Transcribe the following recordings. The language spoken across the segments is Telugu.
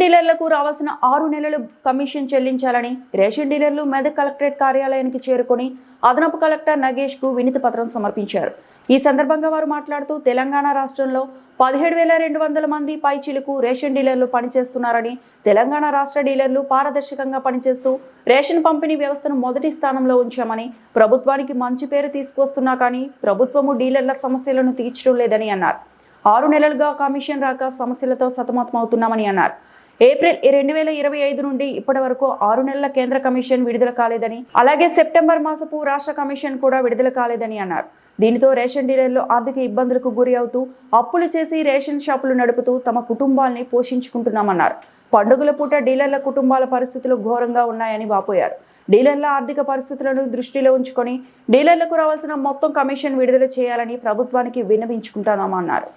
డీలర్లకు రావాల్సిన 6 నెలలు కమిషన్ చెల్లించాలని రేషన్ డీలర్లు మెదక్ కలెక్టరేట్ కార్యాలయానికి చేరుకొని అదనపు కలెక్టర్ నగేష్ కు వినతి పత్రం సమర్పించారు. ఈ సందర్భంగా వారు మాట్లాడుతూ తెలంగాణ రాష్ట్రంలో 17,200 మంది పైచిలుకు రేషన్ డీలర్లు పనిచేస్తున్నారని, తెలంగాణ రాష్ట్ర డీలర్లు పారదర్శకంగా పనిచేస్తూ రేషన్ పంపిణీ వ్యవస్థను మొదటి స్థానంలో ఉంచామని, ప్రభుత్వానికి మంచి పేరు తీసుకొస్తున్నా కానీ ప్రభుత్వము డీలర్ల సమస్యలను తీర్చడం లేదని అన్నారు. 6 నెలలుగా కమిషన్ రాక సమస్యలతో సతమతమవుతున్నామని అన్నారు. ఏప్రిల్ 2025 నుండి ఇప్పటి వరకు 6 నెలల కేంద్ర కమిషన్ విడుదల కాలేదని, అలాగే సెప్టెంబర్ మాసపు రాష్ట్ర కమిషన్ కూడా విడుదల కాలేదని అన్నారు. దీనితో రేషన్ డీలర్లు ఆర్థిక ఇబ్బందులకు గురి అవుతూ అప్పులు చేసి రేషన్ షాపులు నడుపుతూ తమ కుటుంబాల్ని పోషించుకుంటున్నామన్నారు. పండుగల పూట డీలర్ల కుటుంబాల పరిస్థితులు ఘోరంగా ఉన్నాయని వాపోయారు. డీలర్ల ఆర్థిక పరిస్థితులను దృష్టిలో ఉంచుకొని డీలర్లకు రావాల్సిన మొత్తం కమిషన్ విడుదల చేయాలని ప్రభుత్వానికి విన్నవించుకుంటున్నామన్నారు.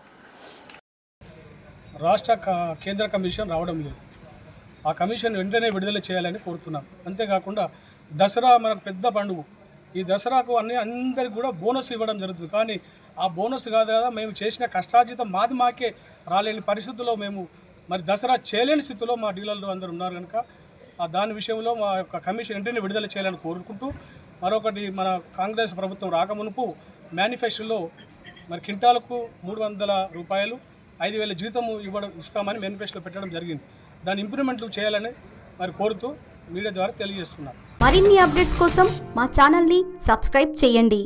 రాష్ట్ర కేంద్ర కమిషన్ రావడం లేదు. ఆ కమిషన్ వెంటనే విడుదల చేయాలని కోరుతున్నాం. అంతేకాకుండా దసరా మనకు పెద్ద పండుగ. ఈ దసరాకు అందరికి కూడా బోనస్ ఇవ్వడం జరుగుతుంది. కానీ ఆ బోనస్ కాదు కదా, మేము చేసిన కష్టార్జితం మాకే రాలేని పరిస్థితుల్లో మేము మరి దసరా చేయలేని స్థితిలో మా డీలర్లు అందరూ ఉన్నారు కనుక దాని విషయంలో మా యొక్క కమిషన్ వెంటనే విడుదల చేయాలని కోరుకుంటూ, మరొకటి మన కాంగ్రెస్ ప్రభుత్వం రాకమునుపు మేనిఫెస్టోలో మరి క్వింటాలకు 300 రూపాయలు 5,000 జీతము ఇస్తామని మేనిఫెస్టోలో పెట్టడం జరిగింది. దాని ఇంప్లిమెంట్లు చేయాలని మరి కోరుతూ మీడియా ద్వారా తెలియజేస్తున్నాను. మరిన్ని అప్డేట్స్ కోసం మా ఛానల్ని సబ్స్క్రైబ్ చేయండి.